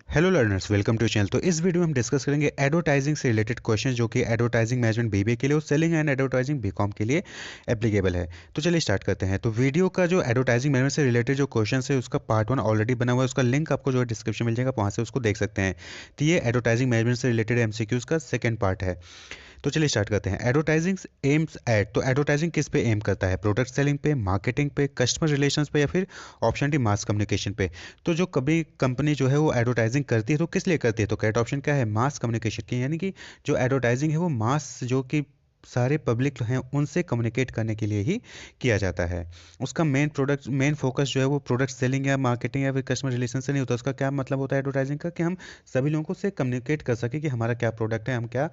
Hello learners, welcome to channel. तो इस video में हम डिस्कस करेंगे एडवर्टाइजिंग से रिलेटेड क्वेश्चंस जो कि एडवर्टाइजिंग मैनेजमेंट बीबीए के लिए और सेलिंग एंड एडवर्टाइजिंग बीकॉम के लिए एप्लीकेबल है। तो चलिए स्टार्ट करते हैं। तो वीडियो का जो एडवर्टाइजिंग मैनेजमेंट से रिलेटेड जो क्वेश्चंस है उसका पार्ट 1 ऑलरेडी बना हुआ है, उसका लिंक आपको जो है डिस्क्रिप्शन मिल जाएगा, वहाँ से उसको देख सकते हैं। तो ये एडवर्टाइजिंग मैनेजमेंट से रिलेटेड एमसीक्यूज का सेकंड पार्ट है। तो चलिए स्टार्ट करते हैं। एडवर्टाइजिंग एम्स एट, तो एडवर्टाइजिंग किस पे एम करता है? प्रोडक्ट सेलिंग पे, मार्केटिंग पे, कस्टमर रिलेशंस पे, या फिर ऑप्शन डी मास कम्युनिकेशन पे। तो जो कभी कंपनी जो है वो एडवर्टाइजिंग करती है तो किस लिए करती है? तो करेक्ट ऑप्शन क्या है? मास कम्युनिकेशन की, यानी कि जो एडवर्टाइजिंग है वो मास जो कि सारे पब्लिक हैं उनसे कम्युनिकेट करने के लिए ही किया जाता है। उसका मेन फोकस जो है वो प्रोडक्ट सेलिंग या मार्केटिंग या फिर कस्टमर रिलेशन से नहीं होता। उसका क्या मतलब होता है एडवर्टाइजिंग का? कि हम सभी लोगों से कम्युनिकेट कर सके कि हमारा क्या प्रोडक्ट है, हम क्या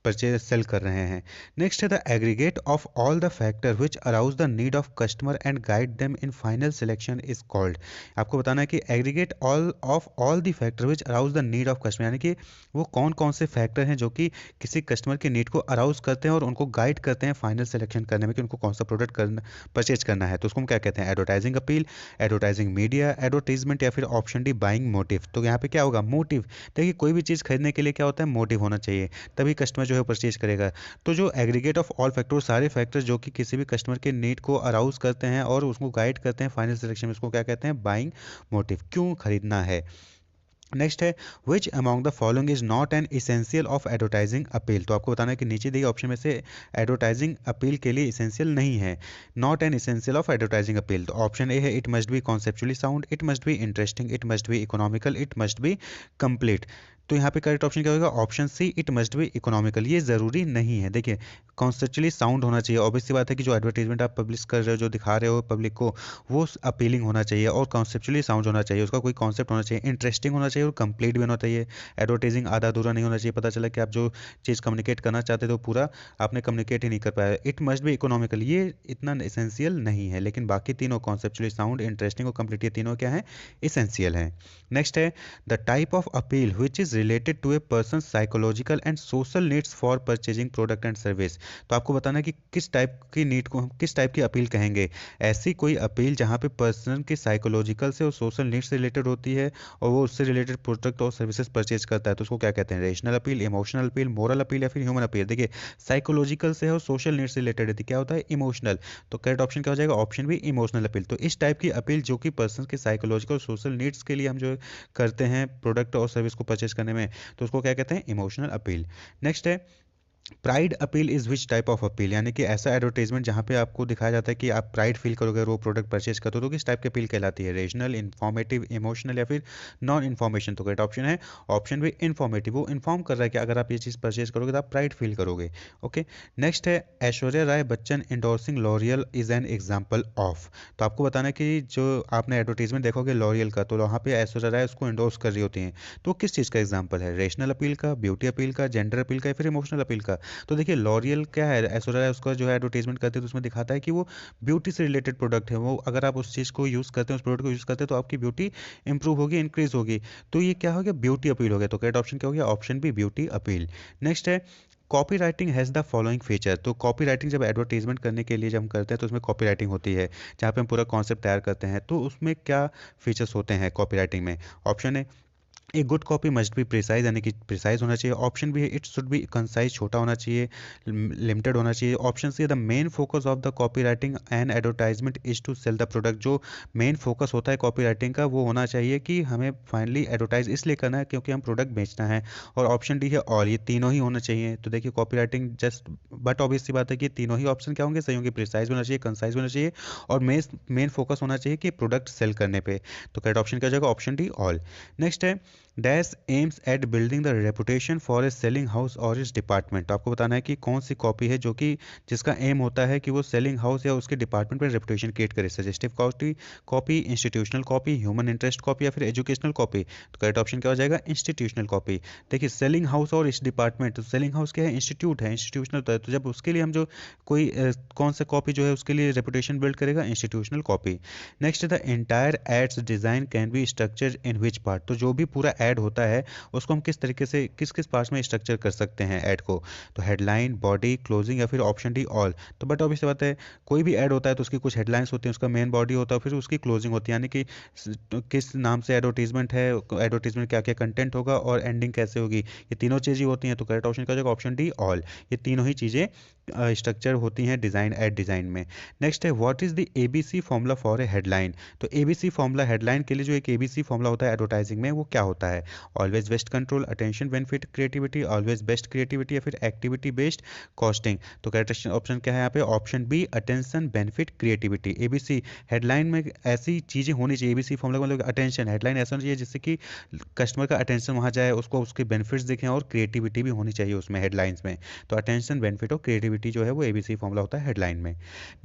परचेज सेल कर रहे हैं। नेक्स्ट है the aggregate of all the factor which arouse the need of customer and guide them in final selection is called. आपको बताना है कि aggregate all the factor which arouse the need of customer, यानी कि वो कौन कौन से फैक्टर हैं जो कि किसी कस्टमर के नीड को अराउज करते हैं और उनको गाइड करते हैं फाइनल सिलेक्शन करने में कि उनको कौन सा प्रोडक्ट करना परचेज करना है। तो उसको हम क्या कहते हैं? Advertising appeal, advertising media, advertisement, या फिर ऑप्शन डी बाइंग मोटिव। तो यहाँ पे क्या होगा? मोटिव। देखिए, कोई भी चीज़ खरीदने के लिए क्या होता है? मोटिव होना चाहिए, तभी कस्टमर जो है परचेज करेगा। तो जो एग्रीगेट ऑफ ऑल फैक्टर, सारे फैक्टर्स जो कि किसी भी कस्टमर के नीड को अराउज करते हैं और उसको गाइड करते हैं फाइनल सिलेक्शन में, उसको क्या कहते हैं? बाइंग मोटिव, क्यों खरीदना है। नेक्स्ट है which among the following is not an essential of advertising appeal. तो आपको बताना है कि नीचे दिए ऑप्शन में से एडवर्टाइजिंग अपील के लिए इसेंशियल नहीं है। Not an essential of advertising appeal. तो ऑप्शन ए है it must be conceptually sound, it must be interesting, it must be economical, it must be complete. तो यहाँ पे करेक्ट ऑप्शन क्या होगा? Option C, it must be economical. ये ज़रूरी नहीं है। देखिए, कॉन्सेप्चुअली साउंड होना चाहिए। ऑब्वियस सी बात है कि जो एडवर्टीजमेंट आप पब्लिश कर रहे हो, जो दिखा रहे हो पब्लिक को, वो अपीलिंग होना चाहिए और कॉन्सेप्चुअली साउंड होना चाहिए। उसका कोई कॉन्सेप्ट होना चाहिए, इंटरेस्टिंग होना चाहिए और कंप्लीट भी होना चाहिए। एडवर्टाइजिंग आधा अधूरा नहीं होना चाहिए। पता चला कि आप जो चीज़ कम्युनिकेट करना चाहते थे वो पूरा आपने कम्युनिकेट ही नहीं कर पाया। इट मस्ट बी इकोनॉमिकल, ये इतना एसेंशियल नहीं है, लेकिन बाकी तीनों कॉन्सेप्चुअली साउंड, इंटरेस्टिंग और कंप्लीट, ये तीनों क्या है? इसेंशियल हैं। नेक्स्ट है the type of appeal which is related to a person psychological and social needs for purchasing product and service. तो आपको बताना है कि किस टाइप की नीड को हम किस टाइप की अपील कहेंगे। ऐसी कोई अपील जहाँ पे पर्सन की साइकोलॉजिकल से और सोशल नीड्स से रिलेटेड होती है और वो उससे रिलेटेड प्रोडक्ट और सर्विसेज परचेज करता है, तो उसको क्या कहते हैं? Rational appeal, emotional appeal, moral appeal, या फिर ह्यूमन अपील। देखिए, साइकोलॉजिकल से है और सोशल नीड्स से रिलेटेड है, तो क्या होता है? इमोशनल। तो करेक्ट ऑप्शन क्या हो जाएगा? ऑप्शन भी इमोशनल अपील। तो इस टाइप की अपील जो कि पर्सन के साइकोलॉजिकल और सोशल नीड्स के लिए हम जो करते हैं प्रोडक्ट और सर्विस को परचेज करने में, तो उसको क्या कहते हैं? Emotional appeal. नेक्स्ट है pride appeal is which type of appeal, यानी कि ऐसा एडवर्टाइजमेंट जहाँ पे आपको दिखाया जाता है कि आप प्राइड फील करोगे और वो प्रोडक्ट परचेज करते हो, तो किस टाइप की अपील कहलाती है? रीजनल, इन्फॉर्मेटिव, इमोशनल, या फिर नॉन इन्फॉर्मेशन। तो करेक्ट ऑप्शन है ऑप्शन भी इन्फॉर्मेटिव। वो इन्फॉर्म कर रहा है कि अगर आप ये चीज़ परचेज करोगे तो आप प्राइड फील करोगे। ओके। नेक्स्ट है Aishwarya Rai Bachchan endorsing L'Oreal is an example of. तो आपको बताना है कि जो आपने एडवर्टीजमेंट देखोगे लॉरियल का, तो वहाँ पे ऐश्वर्या राय उसको इंडोर्स कर रही होती हैं, तो किस चीज़ का एग्जाम्पल है? रेशनल अपील का, ब्यूटी अपील का, जेंडर अपील का, या फिर इमोशनल अपील का। तो देखिए, लॉरियल क्या है? ऐश्वर्या राय उसका जो है एडवर्टीजमेंट करते हैं तो उसमें दिखाता है कि वो ब्यूटी से रिलेटेड प्रोडक्ट है। वो अगर आप उस चीज़ को यूज़ करते हैं, उस प्रोडक्ट को यूज़ करते हैं, तो आपकी ब्यूटी इंप्रूव होगी, इंक्रीज होगी। तो ये क्या हो गया? ब्यूटी अपील हो गया। तो करेक्ट ऑप्शन क्या हो गया? Option B, beauty appeal. Next है copy writing has the following feature. तो कॉपी राइटिंग जब एडवर्टीजमेंट करने के लिए जब हम करते हैं तो उसमें कॉपी राइटिंग होती है, जहाँ पे हम पूरा कॉन्सेप्ट तैयार करते हैं। तो उसमें क्या फीचर्स होते हैं कॉपी राइटिंग में? ऑप्शन है A good copy must be precise, यानी कि प्रिसाइज होना चाहिए। ऑप्शन बी है इट शुड बी कंसाइज, छोटा होना चाहिए, लिमिटेड होना चाहिए। ऑप्शन सी है the main focus of the copy writing and advertisement is to sell the product. जो मेन फोकस होता है कॉपी राइटिंग का वो होना चाहिए कि हमें फाइनली एडवर्टाइज इसलिए करना है क्योंकि हम प्रोडक्ट बेचना है। और ऑप्शन डी है और, ये तीनों ही होना चाहिए। तो देखिए, copy writing just but obvious सी बात है कि तीनों ही ऑप्शन क्या होंगे? सही होंगे। प्रिसाइज होना चाहिए, कंसाइज होना चाहिए, और मेन फोकस होना चाहिए कि प्रोडक्ट सेल करने पे। तो करेक्ट ऑप्शन क्या हो जाएगा? Option D all. नेक्स्ट है dash aims at building the reputation for a selling house और इस डिपार्टमेंट। तो आपको बताना है कि कौन सी कॉपी है जो कि जिसका एम होता है कि वो सेलिंग हाउस या उसके डिपार्टमेंट पर रेपुटेशन क्रिएट करे। Suggestive copy, copy, institutional copy, human interest copy, या फिर एजुकेशनल कॉपी। तो करेक्ट ऑप्शन क्या हो जाएगा? Institutional copy. देखिए, सेलिंग हाउस और इस डिपार्टमेंट, तो सेलिंग हाउस क्या है? इंस्टीट्यूट है, इंस्टीट्यूशनल होता है। तो जब उसके लिए हम जो कोई कौन सा कॉपी जो है उसके लिए रेपुटेशन बिल्ड करेगा? Institutional copy. Next the entire ads design can be structure in which part. तो जो भी पूरा ऐड होता है उसको हम किस तरीके से किस किस पार्ट्स में स्ट्रक्चर कर सकते हैं ऐड को। तो हेडलाइन, बॉडी, क्लोजिंग या फिर ऑप्शन डी ऑल। तो बट ऑब्वियस बात है, कोई भी ऐड होता है तो उसकी कुछ हेडलाइंस होती हैं, उसका मेन बॉडी होता है, फिर उसकी क्लोजिंग होती है, यानी कि किस नाम से एडवर्टीजमेंट है, एडवर्टीजमेंट क्या क्या कंटेंट होगा और एंडिंग कैसे होगी, ये तीनों चीज़ें होती हैं। तो करेक्ट ऑप्शन का हो जाएगा ऑप्शन डी ऑल। ये तीनों ही चीज़ें स्ट्रक्चर होती हैं डिज़ाइन एड डिज़ाइन में। नेक्स्ट है what is the ABC formula for a headline. तो एबीसी फॉर्मूला हेडलाइन के लिए जो एक एबीसी फॉर्मूला होता है एडवर्टाइजिंग में, वो क्या होता है? Always best control, attention, benefit, creativity, always best creativity या फिर एक्टिविटी बेस्ड कॉस्टिंग। तो करेक्ट ऑप्शन क्या है यहाँ पे? Option B, attention, benefit, creativity. ABC headline में ऐसी चीज़ें होनी चाहिए, एबीसी फॉर्मूला मतलब अटेंशन, हेडलाइन ऐसा होना चाहिए जिससे कि कस्टमर का अटेंशन वहाँ जाए, उसको उसके बेनिफिट्स दिखें और क्रिएटिविटी भी होनी चाहिए उसमें हेडलाइंस में। तो अटेंशन, बेनिफिट और क्रिएटिविटी जो है वो एबीसी फॉर्मूला होता है हेडलाइन में।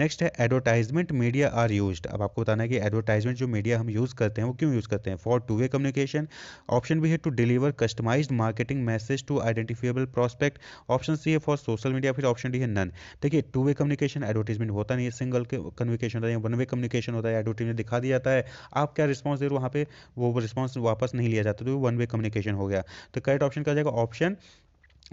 नेक्स्ट है एडवर्टाइजमेंट मीडिया आर यूज्ड। अब आपको बताना है कि एडवर्टाइजमेंट जो मीडिया हम यूज़ करते हैं वो क्यों यूज़ करते हैं? For two way communication. Option B है to deliver customised marketing message to identifiable prospect. Option C है फॉर सोशल मीडिया, फिर ऑप्शन डी है नन। देखिए, टू वे कम्युनिकेशन एडवर्टाइजमेंट होता नहीं है, सिंगल कम्युनिकेशन होता है, वन वे कम्युनिकेशन होता है। एडवर्टाइजमेंट दिखा दिया जाता है, आप क्या रिस्पॉन्स दे रहे हो वहाँ पे, वो रिस्पॉन्स वापस नहीं लिया जाता, तो वन वे कम्युनिकेशन हो गया। तो करेक्ट ऑप्शन का जाएगा option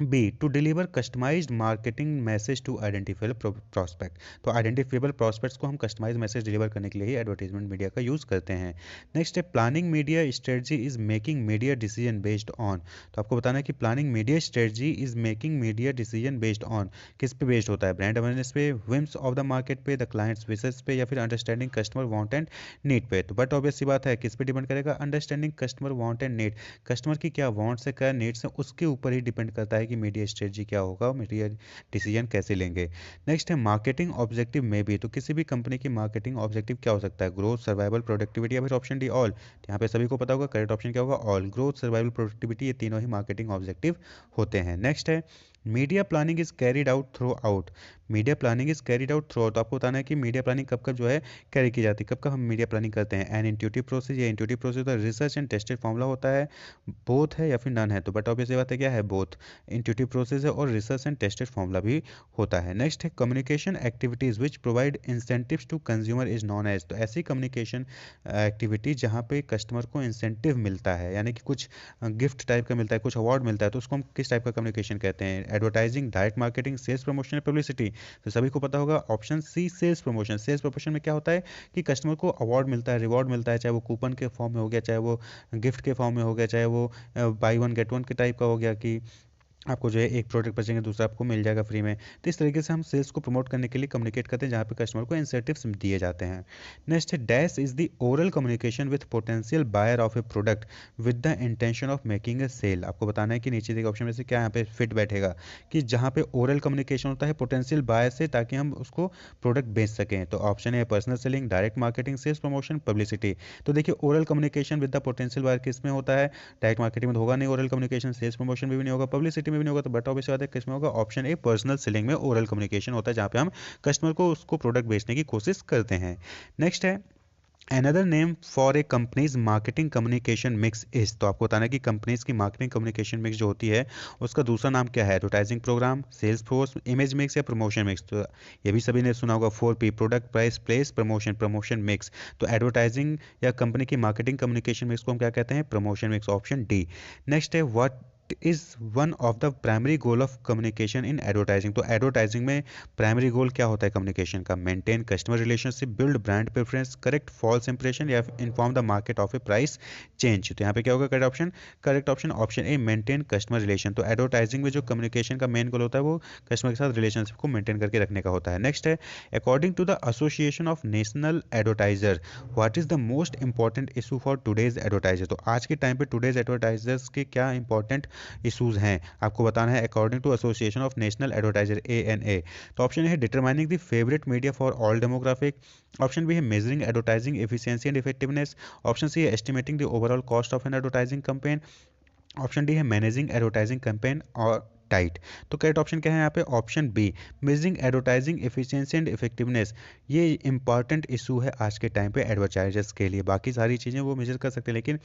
B, to deliver customised marketing message to identifiable prospect. तो आइडेंटिफाइबल प्रोस्पेक्ट्स को हम कस्टमाइज मैसेज डिलीवर करने के लिए ही एडवर्टाइजमेंट मीडिया का यूज़ करते हैं। नेक्स्ट है planning media strategy is making media decision based on. तो आपको बताना है कि planning media strategy is making media decision based on, किस पे बेस्ड होता है? ब्रांड अवेयरनेस पे, विम्स ऑफ द मार्केट पे, द क्लाइंट्स विशेस पे, या फिर understanding customer want and need पे। तो बट ऑब्वियस सी बात है, किस पे डिपेंड करेगा? Understanding customer want and need. Customer की क्या वांट्स है, क्या नीड्स है, उसके ऊपर ही डिपेंड करता है कि मीडिया स्ट्रेटजी क्या होगा, मीडिया डिसीजन कैसे लेंगे। नेक्स्ट है मार्केटिंग ऑब्जेक्टिव में भी। तो किसी भी कंपनी की मार्केटिंग ऑब्जेक्टिव क्या हो सकता है? ग्रोथ, सर्वाइवल, प्रोडक्टिविटी या फिर ऑप्शन डी ऑल। तो यहाँ पे सभी को पता होगा, करेक्ट ऑप्शन क्या होगा? ऑल। ग्रोथ, सर्वाइवल, प्रोडक्टिविटी, ये तीनों ही मार्केटिंग ऑब्जेक्टिव होते हैं। नेक्स्ट है media planning is carried out through out. Media planning is carried out through out. आपको बताना है कि मीडिया प्लानिंग कब कब जो है कैरी की जाती है, कब कब हम मीडिया प्लानिंग करते हैं? एन इंट्यूटिव प्रोसेस या इंट्यूटिव प्रोसेस होता है, रिसर्च एंड टेस्टेड फॉर्मूला होता है, बोथ है या फिर नन है? तो बट ऑब्वियस बात है क्या है? बोथ। इंट्यूटिव प्रोसेस है और रिसर्च एंड टेस्टेड फॉर्मूला भी होता है। नेक्स्ट है communication activities which provide incentives to consumer is known as. तो ऐसी कम्युनिकेशन एक्टिविटी जहाँ पे कस्टमर को इंसेंटिव मिलता है, यानी कि कुछ गिफ्ट टाइप का मिलता है, कुछ अवार्ड मिलता है, तो उसको हम किस टाइप का कम्युनिकेशन कहते हैं? Advertising, direct marketing, sales promotion, publicity. तो सभी को पता होगा option C, sales promotion. Sales promotion में क्या होता है कि कस्टमर को अवार्ड मिलता है, रिवॉर्ड मिलता है, चाहे वो कूपन के फॉर्म में हो गया, चाहे वो गिफ्ट के फॉर्म में हो गया, चाहे वो बाई वन गेट वन के टाइप का हो गया कि आपको जो है एक प्रोडक्ट बचेंगे दूसरा आपको मिल जाएगा फ्री में। तो इस तरीके से हम सेल्स को प्रमोट करने के लिए कम्युनिकेट करते हैं, जहाँ पे कस्टमर को इंसेंटिव्स दिए जाते हैं। नेक्स्ट है dash is the oral communication with potential buyer of a product with the intention of making a sale. आपको बताना है कि नीचे देखिए ऑप्शन में से क्या यहाँ पे फिट बैठेगा, कि जहाँ पे ओरल कम्युनिकेशन होता है पोटेंशियल बायर से, ताकि हम उसको प्रोडक्ट बेच सकें। तो ऑप्शन है personal selling, direct marketing, sales promotion, publicity. तो देखिए oral communication with the potential buyer किस में होता है? डायरेक्ट मार्केटिंग में होगा नहीं ओरल कम्युनिकेशन, सेल्स प्रमोशन में भी नहीं होगा, पब्लिसिटी में भी नहीं होगा। तो बट ऑब्वियस बात है किस में होगा? ऑप्शन ए पर्सनल सेलिंग में ओरल कम्युनिकेशन होता है, जहाँ पे हम कस्टमर को उसको प्रोडक्ट बेचने की कोशिश करते हैं। नेक्स्ट है another name for a companies marketing communication mix is. तो आपको बताना है कि कंपनीज की मार्केटिंग कम्युनिकेशन मिक्स जो होती है उसका दूसरा नाम क्या है? Advertising programme, sales force, image mix या प्रमोशन मिक्स। तो ये भी सभी ने सुना होगा 4P, product, price, place, promotion, promotion mix. तो एडवर्टाइजिंग या कंपनी की मार्केटिंग कम्युनिकेशन मिक्स को हम क्या कहते हैं? Promotion mix, option D. Next है what is one of the primary goal of communication in advertising. तो एडवर्टाइजिंग में प्राइमरी गोल क्या होता है कम्युनिकेशन का? Maintain customer relationship, build brand preference, correct false impression या inform the market of a price change. तो यहाँ पे क्या होगा correct option? Correct option option A, maintain customer relation. तो एडवर्टाइजिंग में जो कम्युनिकेशन का मेन गोल होता है वो कस्टमर के साथ रिलेशनशिप को मेंटेन करके रखने का होता है। नेक्स्ट है according to the association of national advertiser what is the most important issue for today's advertiser. तो आज के टाइम पे टुडेज एडवर्टाइजर्स के क्या इंपॉर्टेंट इशूज हैं आपको बताना है according to association of national advertiser ANA। तो ऑप्शन ए है determining the favourite media for all demographic, option B है measuring advertising efficiency and effectiveness, option C है estimating the overall cost of an advertising campaign, option D है managing advertising campaign, और टाइट। तो correct option क्या है यहाँ पे? Option B, measuring advertising efficiency and effectiveness. ये इंपॉर्टेंट इशू है आज के टाइम पे एडवर्टाइजर्स के लिए। बाकी सारी चीज़ें वो मेजर कर सकते हैं, लेकिन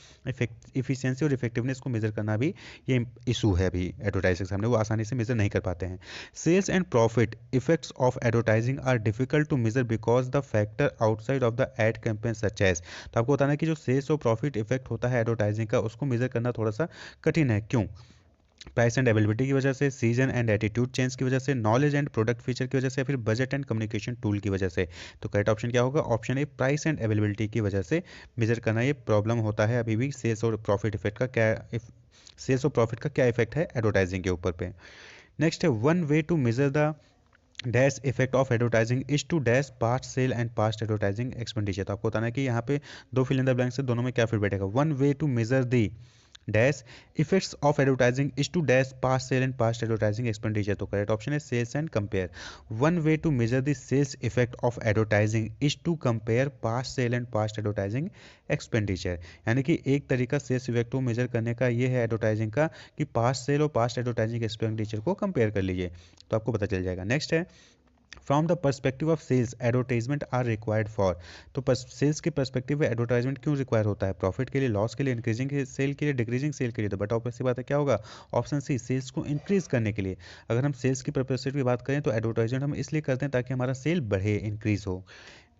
इफिशिएंसी और इफेक्टिवनेस को मेजर करना भी ये इशू है अभी एडवर्टाइजर के सामने, वो आसानी से मेजर नहीं कर पाते हैं। Sales and profit effects of advertising are difficult to measure because the factor outside of the ad campaign such as. तो आपको बताना है कि जो सेल्स और प्रॉफिट इफेक्ट होता है एडवर्टाइजिंग का, उसको मेजर करना थोड़ा सा कठिन है। क्यों? प्राइस एंड अवेलेबिलिटी की वजह से, सीजन एंड एटीट्यूड चेंज की वजह से, नॉलेज एंड प्रोडक्ट फीचर की वजह से, फिर बजट एंड कम्युनिकेशन टूल की वजह से। तो करेक्ट ऑप्शन क्या होगा? Option A, price and availability की वजह से मेजर करना ये प्रॉब्लम होता है अभी भी। सेल्स और प्रॉफिट इफेक्ट का क्या सेल्स और प्रॉफिट का क्या इफेक्ट है एडवर्टाइजिंग के ऊपर पे। नेक्स्ट है, one way to measure the dash effect of advertising is to dash past sale and past advertising expenditure. तो आपको बताना है कि यहाँ पे दो फिल इन द ब्लैंक से दोनों में क्या फिर बैठेगा। One way to measure the dash effects of advertising is to dash past sale and past advertising expenditure. तो करेक्ट ऑप्शन है sales and compare. One way to measure the sales effect of advertising is to compare past sale and past advertising expenditure. यानी कि एक तरीका sales effect को major करने का ये है एडवर्टाइजिंग का कि पास्ट सेल और पास्ट एडवर्टाइजिंग एक्सपेंडिचर को कंपेयर कर लीजिए, तो आपको पता चल जाएगा। नेक्स्ट है, from the perspective of sales advertisement are required for. तो सेल्स के परस्पेक्टिव में एडवर्टाइजमेंट क्यों रिक्वायर होता है? प्रॉफिट के लिए, लॉस के लिए, इंक्रीजिंग सेल के लिए, डिक्रीजिंग सेल के लिए। तो बट ऑब्वियस सी बात है क्या होगा? ऑप्शन सी, सेल्स को इंक्रीज करने के लिए। अगर हम सेल्स की परस्पेक्टिव की बात करें तो एडवर्टाइजमेंट हम इसलिए करते हैं ताकि हमारा सेल बढ़े, इंक्रीज हो।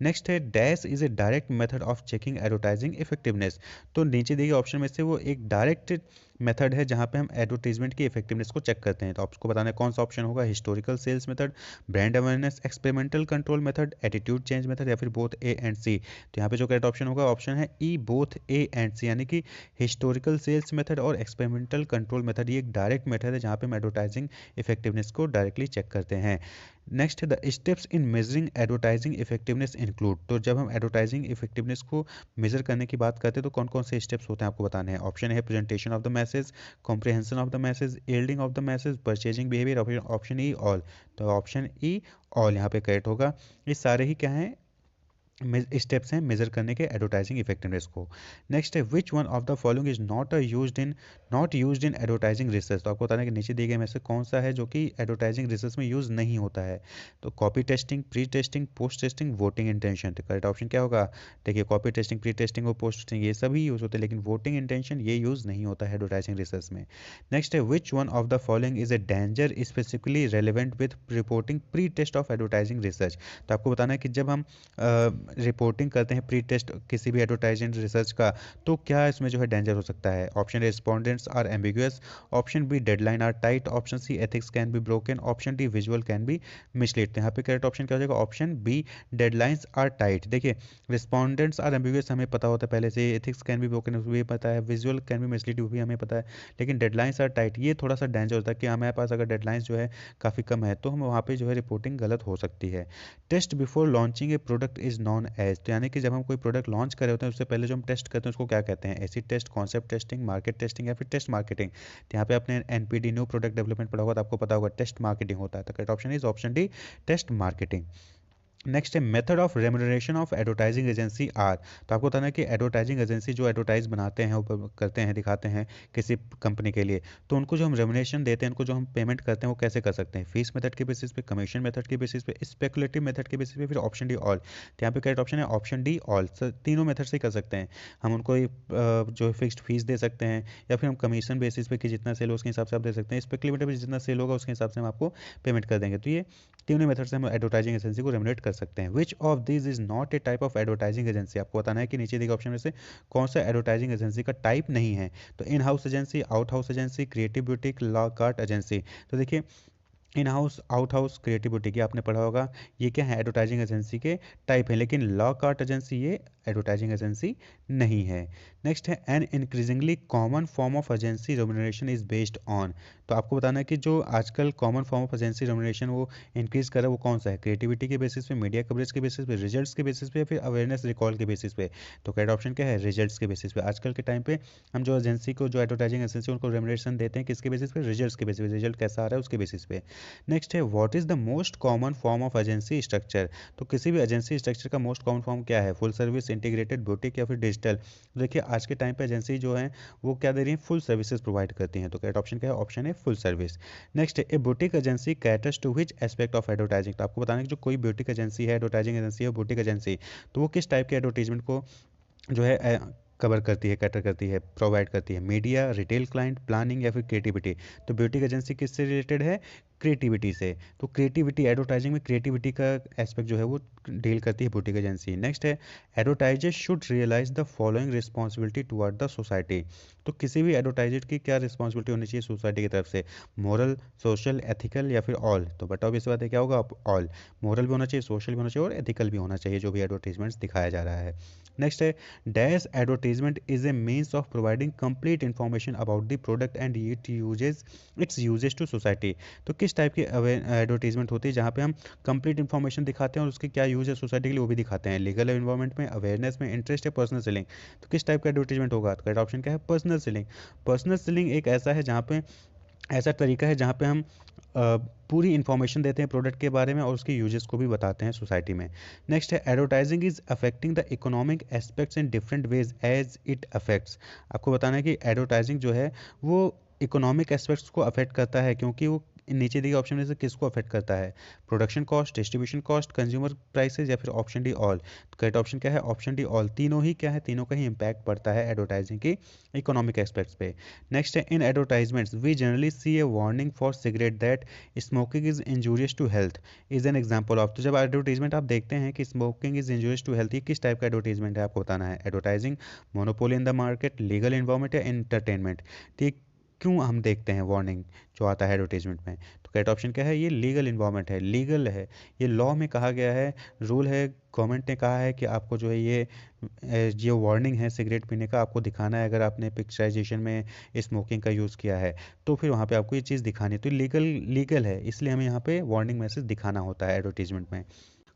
नेक्स्ट है, dash is a direct method of checking advertising effectiveness. तो नीचे दिए गए ऑप्शन में से वो एक डायरेक्ट मेथड है जहां पे हम एडवर्टाइजमेंट की इफेक्टिवनेस को चेक करते हैं। तो आपको बताना है कौन सा ऑप्शन होगा? Historical sales method, brand awareness, experimental control method, attitude change method, या फिर बोथ ए एंड सी। तो यहाँ पे जो करेक्ट ऑप्शन होगा ऑप्शन है ई, बोथ ए एंड सी। यानी कि हिस्टोरिकल सेल्स मेथड और एक्सपेरिमेंटल कंट्रोल मेथड ये एक डायरेक्ट मेथड है जहाँ पे हम एडवर्टाइजिंग इफेक्टिवनेस को डायरेक्टली चेक करते हैं। नेक्स्ट है, the steps in measuring advertising effectiveness include. तो जब हम एडवर्टाइजिंग इफेक्टिवनेस को मेजर करने की बात करते हैं तो कौन कौन से स्टेप्स होते हैं आपको बताने हैं। ऑप्शन है, presentation of the message, comprehension of the message, yielding of the message, purchasing behaviour, option E all. तो ऑप्शन ई ऑल यहाँ पे करेक्ट होगा। ये सारे ही क्या हैं? स्टेप्स हैं मेजर करने के एडवर्टाइजिंग इफेक्टिवनेस को। नेक्स्ट है, which one of the following is not used in advertising research. तो आपको बताना है कि नीचे दिए गए में से कौन सा है जो कि एडवर्टाइजिंग रिसर्च में यूज नहीं होता है। तो copy testing, pre testing, post testing, voting intention. तो करेक्ट ऑप्शन क्या होगा? देखिए, कॉपी टेस्टिंग, प्री टेस्टिंग और पोस्ट टेस्टिंग ये सभी यूज होते हैं, लेकिन वोटिंग इंटेंशन ये यूज नहीं होता है एडवर्टाइजिंग रिसर्च में। नेक्स्ट है, which one of the following is a danger specifically relevant with reporting pre test of advertising research. तो आपको बताना है कि जब हम रिपोर्टिंग करते हैं प्री टेस्ट किसी भी एडवर्टाइजिंग रिसर्च का, तो क्या इसमें जो है डेंजर हो सकता है। Option respondents are ambiguous, option B deadline are tight, option C ethics can be broken, option D visual can be mislead. यहाँ पे करेक्ट ऑप्शन क्या हो जाएगा? Option B, deadlines are tight. देखिए, रिस्पोंडेंट्स आर एम्बिगुअस हमें पता होता है पहले से, एथिक्स कैन बी ब्रोकन वो भी पता है, विजुअल कैन बी मिसलीड वो भी हमें पता है, लेकिन डेडलाइंस आर टाइट ये थोड़ा सा डेंजर होता है कि हमारे पास अगर डेडलाइंस जो है काफ़ी कम है तो हम वहाँ पे जो है रिपोर्टिंग गलत हो सकती है। Test before launching a product is known as. तो यानी कि जब हम कोई प्रोडक्ट लॉन्च कर रहे होते हैं उससे पहले जो हम टेस्ट करते हैं उसको क्या कहते हैं? Acid test, concept testing, market testing, या फिर टेस्ट मार्केटिंग। तो यहाँ पे आपने एनपीडी न्यू प्रोडक्ट डेवलपमेंट पढ़ा होगा तो आपको पता होगा टेस्ट मार्केटिंग होता है। तो correct option is option D, test marketing. Next है, method of remuneration of advertising agency are. तो आपको बताना है कि एडवर्टाइजिंग एजेंसी जो एडवर्टाइज बनाते हैं, ऊपर करते हैं, दिखाते हैं किसी कंपनी के लिए, तो उनको जो हम रेम्यूनरेशन देते हैं, उनको जो हम पेमेंट करते हैं वो कैसे कर सकते हैं? फीस मेथड के बेसिस पे, कमीशन मेथड के बेसिस पे, स्पेकुलेटिव मेथड के बेसिस पे, फिर ऑप्शन डी ऑल। तो यहाँ पे करेक्ट ऑप्शन है ऑप्शन डी ऑल। तीनों मेथड से कर सकते हैं। हम उनको जो फिक्स्ड फीस दे सकते हैं, या फिर हम कमीशन बेसिस पे कि जितना सेल हो उसके हिसाब से आप दे सकते हैं, स्पेकुलेटिव जितना सेल होगा उसके हिसाब से हम आपको पेमेंट कर देंगे। तो ये तीनों मेथड से हम एडवर्टाइजिंग एजेंसी को रेम्यूनरेट कर सकते हैं। Which of this is not a type of advertising agency. आपको बताना है कि नीचे दिए ऑप्शन में से कौन सा एडवर्टाइजिंग एजेंसी का टाइप नहीं है। तो in house agency, out house agency, creative boutique, law carte agency. तो देखिए, in house, out house, creative beauty की आपने पढ़ा होगा, ये क्या है? एडवर्टाइजिंग एजेंसी के टाइप है, लेकिन लॉ कार्ट एजेंसी ये एडवर्टाइजिंग एजेंसी नहीं है। नेक्स्ट है, an increasingly common form of agency remuneration is based on. तो आपको बताना है कि जो आजकल common form of agency remuneration वो इंक्रीज कर रहा है वो कौन सा है? क्रिएटिविटी के बेसिस पे, मीडिया कवरेज के बेसिस पे, रिजल्ट्स के बेसिस पे, या फिर अवेयरनेस रिकॉल के बेसिस पे। तो करेक्ट ऑप्शन क्या है? रिजल्ट्स के बेसिस पे। आजकल के टाइम पे हम जो एजेंसी को, जो एडवर्टाइजिंग एजेंसी उनको रेम्यूनरेशन देते हैं किसके बेसिस पे? रिजल्ट्स के बेसिस पे, रिजल्ट कैसा आ रहा है उसके बेसिस पे। नेक्स्ट है, what is the most common form of agency structure. तो किसी भी एजेंसी स्ट्रक्चर का मोस्ट कॉमन फॉर्म क्या है? Full service, service, integrated boutique या फिर डिजिटल। तो देखिए आज के टाइम पे एजेंसी जो है वो क्या दे रही है, फुल सर्विसेज प्रोवाइड करती हैं। तो करेक्ट ऑप्शन क्या है, ऑप्शन है फुल सर्विस। नेक्स्ट है a boutique agency caters to which aspect of advertising. तो आपको बताना है कि जो कोई बुटीक एजेंसी है, एडवर्टाइजिंग एजेंसी है, बुटीक एजेंसी, तो वो किस टाइप के एडवर्टीजमेंट को जो है कवर करती है, कैटर करती है, प्रोवाइड करती है। मीडिया, रिटेल क्लाइंट, प्लानिंग या फिर क्रिएटिविटी। तो ब्यूटी एजेंसी किससे रिलेटेड है, क्रिएटिविटी से। तो क्रिएटिविटी, एडवर्टाइजिंग में क्रिएटिविटी का एस्पेक्ट जो है वो डील करती है बुटीक एजेंसी। नेक्स्ट है advertiser should realise the following responsibility toward the society. तो किसी भी एडवर्टाइजर की क्या रिस्पॉन्सिबिलिटी होनी चाहिए सोसाइटी की तरफ से, मोरल, सोशल, एथिकल या फिर ऑल। तो बताओ इस बात है क्या होगा, ऑल। मोरल भी होना चाहिए, सोशल भी होना चाहिए और एथिकल भी होना चाहिए जो भी एडवर्टीजमेंट्स दिखाया जा रहा है। नेक्स्ट है dash advertisement is a means of providing complete information about the product and its uses to society. तो किस टाइप की एडवर्टीजमेंट होती है जहाँ पे हम कंप्लीट इन्फॉर्मेशन दिखाते हैं और उसके क्या यूज है सोसाइटी के लिए वो भी दिखाते हैं। लीगल एनवायरनमेंट में, अवेयरनेस में, इंटरेस्ट है, पर्सनल सेलिंग। तो किस टाइप का एडवर्टीजमेंट होगा, तो करेक्ट ऑप्शन क्या है, पर्सनल सेलिंग। पर्सनल सेलिंग एक ऐसा है जहाँ पे, ऐसा तरीका है जहाँ पे हम पूरी इन्फॉर्मेशन देते हैं प्रोडक्ट के बारे में और उसके यूजेस को भी बताते हैं सोसाइटी में। नेक्स्ट है advertising is affecting the economic aspects in different ways as it affects. आपको बताना है कि एडवर्टाइजिंग जो है वो इकोनॉमिक एस्पेक्ट्स को अफेक्ट करता है, क्योंकि वो नीचे दिए ऑप्शन में से किसको अफेक्ट करता है, production cost, distribution cost, consumer prices या फिर ऑप्शन डी ऑल। तो करेक्ट ऑप्शन क्या है, ऑप्शन डी ऑल। तीनों ही क्या है, तीनों का ही इम्पैक्ट पड़ता है एडवर्टाइजिंग की इकोनॉमिक एस्पेक्ट्स पे। नेक्स्ट है in advertisements we generally see a warning for cigarette that smoking is injurious to health is an example of. तो जब एडवर्टीजमेंट आप देखते हैं कि smoking is injurious to health, ये किस टाइप का एडवर्टीजमेंट है आपको बताना है। Advertising, monopoly in the market, legal environment या एंटरटेनमेंट। तो ये क्यों हम देखते हैं वार्निंग जो आता है एडवर्टीजमेंट में, तो करेक्ट ऑप्शन क्या है, ये लीगल इन्वायरमेंट है, लीगल है, ये लॉ में कहा गया है, रूल है, गवर्नमेंट ने कहा है कि आपको जो है ये वार्निंग है सिगरेट पीने का, आपको दिखाना है अगर आपने पिक्चराइजेशन में स्मोकिंग का यूज़ किया है तो फिर वहाँ पे आपको ये चीज़ दिखानी है। तो लीगल लीगल है, इसलिए हमें यहाँ पे वार्निंग मैसेज दिखाना होता है एडवर्टीजमेंट में।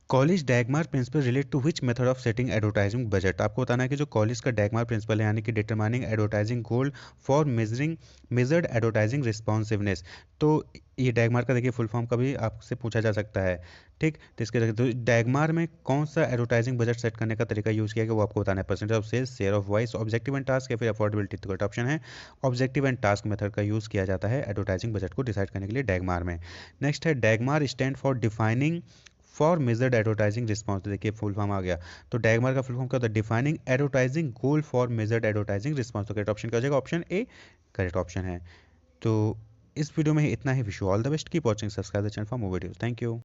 Colley DAGMAR principle relate to which method of setting advertising budget. आपको बताना है कि जो कॉलेज का डैगमार प्रिंसिपल है यानी कि determining advertising goal for measured advertising responsiveness. तो ये डैगमार का देखिए फुल फॉर्म कभी आपसे पूछा जा सकता है, ठीक। तो इसके तो डैगमार में कौन सा एडवर्टाइजिंग बजट सेट करने का तरीका यूज़ किया गया वो आपको बताना है। Percentage of sales, share of voice, objective and task या फिर अफोर्डेबिलिटी। तो करेक्ट ऑप्शन है ऑब्जेक्टिव एंड टास्क मेथड का यूज़ किया जाता है एडवर्टाइजिंग बजट को डिसाइड करने के लिए डैगमार में। नेक्स्ट है DAGMAR stand for defining for measured advertising response. देखिए फुल फॉर्म आ गया, तो डैगमार का फुल फॉर्म क्या होता है, defining advertising goal for measured advertising response. तो करेक्ट ऑप्शन क्या हो जाएगा, ऑप्शन ए करेक्ट ऑप्शन है। तो इस वीडियो में इतना ही। Wish you all the best, keep watching, subscribe the channel for more videos. Thank you.